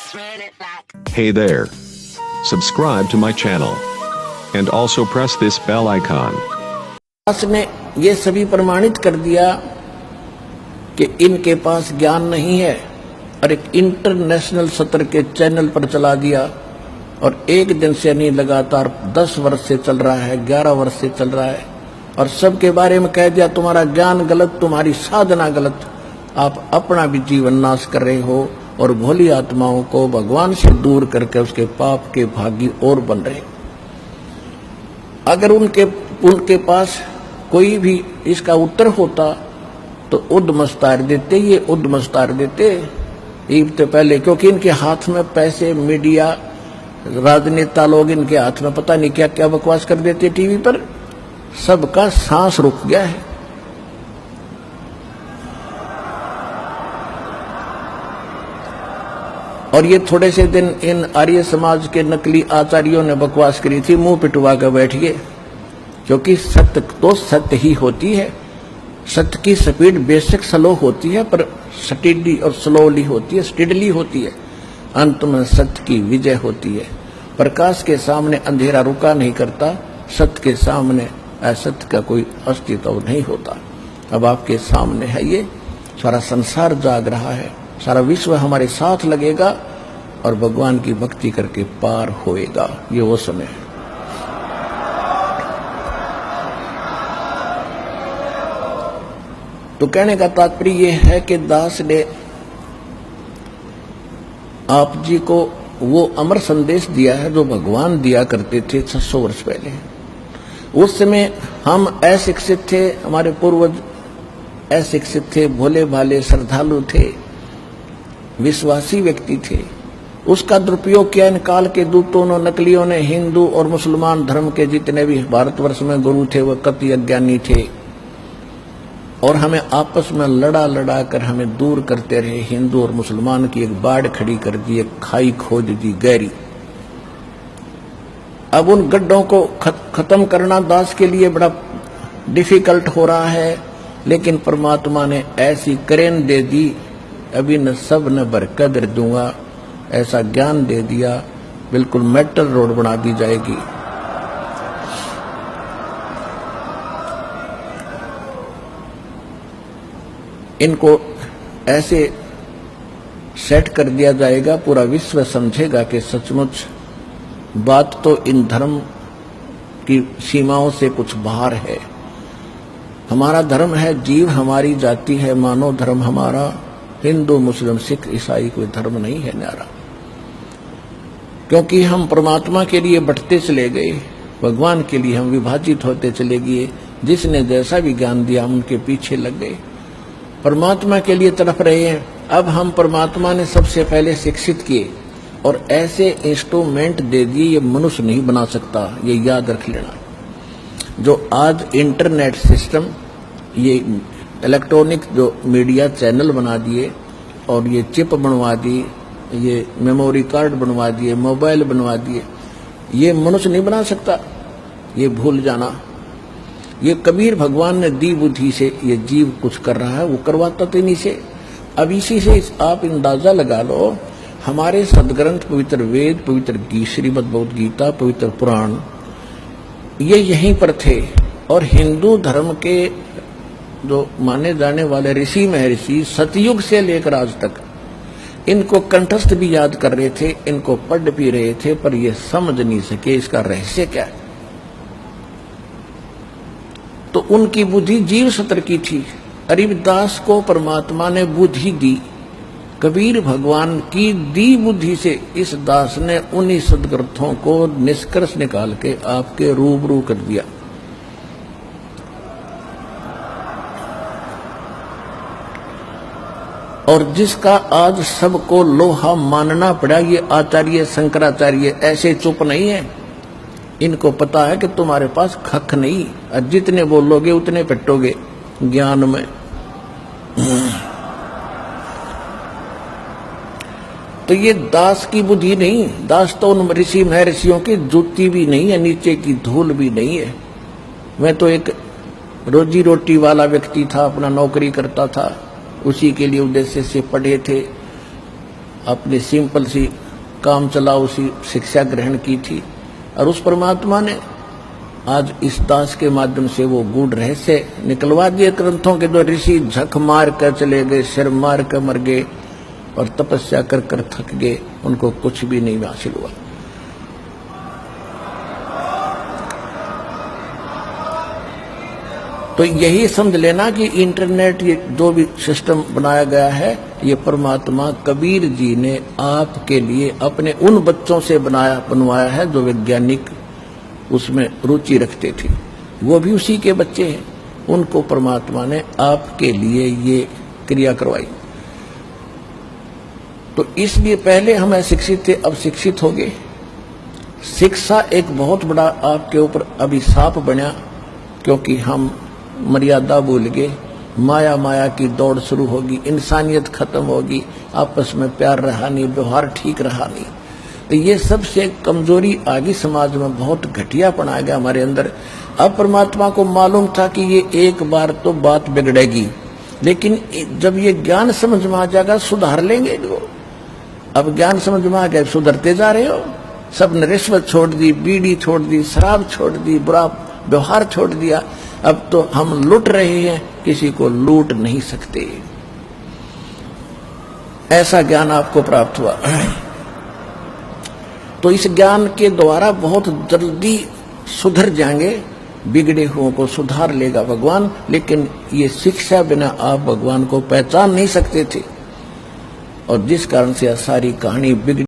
Hey there. Subscribe to my channel. And also press this bell icon. दास ने ये सभी प्रमाणित कर दिया कि इनके पास ज्ञान नहीं है और एक इंटरनेशनल सत्र के चैनल पर चला दिया और एक दिन से नहीं, लगातार 10 वर्ष से चल रहा है, 11 वर्ष से चल रहा है और सबके बारे में कह दिया तुम्हारा ज्ञान गलत, तुम्हारी साधना गलत, आप अपना भी जीवन नाश कर रहे हो और भोली आत्माओं को भगवान से दूर करके उसके पाप के भागी और बन रहे। अगर उनके पास कोई भी इसका उत्तर होता तो उद्मस्तार देते, ये उद्मस्तार देते ईद से पहले, क्योंकि इनके हाथ में पैसे, मीडिया, राजनेता लोग इनके हाथ में पता नहीं क्या क्या बकवास कर देते टीवी पर, सबका सांस रुक गया है। और ये थोड़े से दिन इन आर्य समाज के नकली आचार्यों ने बकवास करी थी, मुंह पिटवा कर बैठ गए, क्योंकि सत्य तो सत्य ही होती है। सत्य की स्पीड बेशक स्लो होती है पर स्टेडी और स्लोली होती है, स्टेडली होती है। अंत में सत्य की विजय होती है। प्रकाश के सामने अंधेरा रुका नहीं करता, सत्य के सामने असत्य का कोई अस्तित्व नहीं होता। अब आपके सामने है, ये सारा संसार जाग रहा है, सारा विश्व हमारे साथ लगेगा और भगवान की भक्ति करके पार होएगा। ये वो समय है। तो कहने का तात्पर्य यह है कि दास ने आप जी को वो अमर संदेश दिया है जो भगवान दिया करते थे 600 वर्ष पहले। उस समय हम अशिक्षित थे, हमारे पूर्वज अशिक्षित थे, भोले भाले श्रद्धालु थे, विश्वासी व्यक्ति थे। उसका दुरुपयोग किया इन काल के दूतों ने, नकलियों ने। हिंदू और मुसलमान धर्म के जितने भी भारतवर्ष में गुरु थे वो कति अज्ञानी थे और हमें आपस में लड़ा लड़ा कर हमें दूर करते रहे। हिंदू और मुसलमान की एक बाढ़ खड़ी कर दी, एक खाई खोद दी गहरी। अब उन गड्ढों को खत्म करना दास के लिए बड़ा डिफिकल्ट हो रहा है, लेकिन परमात्मा ने ऐसी करेन दे दी, अभी न सब न बरकदर दूंगा, ऐसा ज्ञान दे दिया, बिल्कुल मेटल रोड बना दी जाएगी। इनको ऐसे सेट कर दिया जाएगा, पूरा विश्व समझेगा कि सचमुच बात तो इन धर्म की सीमाओं से कुछ बाहर है। हमारा धर्म है, जीव हमारी जाति है, मानव धर्म हमारा, हिंदू मुस्लिम सिख ईसाई कोई धर्म नहीं है न्यारा। क्योंकि हम परमात्मा के लिए बढ़ते चले गए, भगवान के लिए हम विभाजित होते चले गए। जिसने जैसा भी ज्ञान दिया हम उनके पीछे लग गए, परमात्मा के लिए तड़प रहे हैं। अब हम परमात्मा ने सबसे पहले शिक्षित किए और ऐसे इंस्ट्रूमेंट दे दिए, ये मनुष्य नहीं बना सकता, ये याद रख लेना। जो आज इंटरनेट सिस्टम, ये इलेक्ट्रॉनिक जो मीडिया चैनल बना दिए और ये चिप बनवा दी, ये मेमोरी कार्ड बनवा दिए, मोबाइल बनवा दिए, ये मनुष्य नहीं बना सकता, ये भूल जाना। ये कबीर भगवान ने दी बुद्धि से ये जीव कुछ कर रहा है, वो करवाता तो इन्हीं से। अब इसी से आप अंदाजा लगा लो, हमारे सदग्रंथ पवित्र वेद, पवित्र श्रीमद् भगवद गीता, पवित्र पुराण, ये यहीं पर थे। और हिंदू धर्म के जो माने जाने वाले ऋषि महर्षि सतयुग से लेकर आज तक इनको कंठस्थ भी याद कर रहे थे, इनको पढ़ भी रहे थे, पर ये समझ नहीं सके इसका रहस्य क्या है। तो उनकी बुद्धि जीव सत्र की थी। अरिदास को परमात्मा ने बुद्धि दी, कबीर भगवान की दी बुद्धि से इस दास ने उन्हीं सदग्रंथों को निष्कर्ष निकाल के आपके रूबरू कर दिया। और जिसका आज सबको लोहा मानना पड़ा, ये आचार्य शंकराचार्य ऐसे चुप नहीं है। इनको पता है कि तुम्हारे पास खख नहीं, और जितने बोलोगे उतने पिटोगे ज्ञान में। तो ये दास की बुद्धि नहीं, दास तो उन ऋषि महर्षियों की जूती भी नहीं है, नीचे की धूल भी नहीं है। मैं तो एक रोजी रोटी वाला व्यक्ति था, अपना नौकरी करता था, उसी के लिए उद्देश्य से पढ़े थे। अपनी सिंपल सी काम चलाऊ सी शिक्षा ग्रहण की थी, और उस परमात्मा ने आज इस दास के माध्यम से वो गूढ़ रहस्य निकलवा दिए ग्रंथों के। जो ऋषि झक मार कर चले गए, सिर मार कर मर गए और तपस्या कर कर थक गए, उनको कुछ भी नहीं हासिल हुआ। तो यही समझ लेना कि इंटरनेट, ये जो भी सिस्टम बनाया गया है, ये परमात्मा कबीर जी ने आपके लिए अपने उन बच्चों से बनवाया है जो वैज्ञानिक उसमें रुचि रखते थे। वो भी उसी के बच्चे हैं, उनको परमात्मा ने आपके लिए ये क्रिया करवाई। तो इसलिए पहले हम अशिक्षित थे, अब शिक्षित हो गए। शिक्षा एक बहुत बड़ा आपके ऊपर अभिशाप बना, क्योंकि हम मर्यादा भूल गए। माया की दौड़ शुरू होगी, इंसानियत खत्म होगी, आपस में प्यार रहा नहीं, व्यवहार ठीक रहा नहीं। तो ये सबसे कमजोरी आगे समाज में बहुत घटियापन आ गया हमारे अंदर। अब परमात्मा को मालूम था कि ये एक बार तो बात बिगड़ेगी, लेकिन जब ये ज्ञान समझ में आ जाएगा सुधार लेंगे लोग। अब ज्ञान समझ में आ गया, सुधरते जा रहे हो। सब ने रिश्वत छोड़ दी, बीड़ी छोड़ दी, शराब छोड़ दी, बुरा व्यवहार छोड़ दिया। अब तो हम लूट रहे हैं, किसी को लूट नहीं सकते। ऐसा ज्ञान आपको प्राप्त हुआ। तो इस ज्ञान के द्वारा बहुत जल्दी सुधर जाएंगे, बिगड़े हुओं को सुधार लेगा भगवान। लेकिन ये शिक्षा बिना आप भगवान को पहचान नहीं सकते थे, और जिस कारण से सारी कहानी बिगड़ी।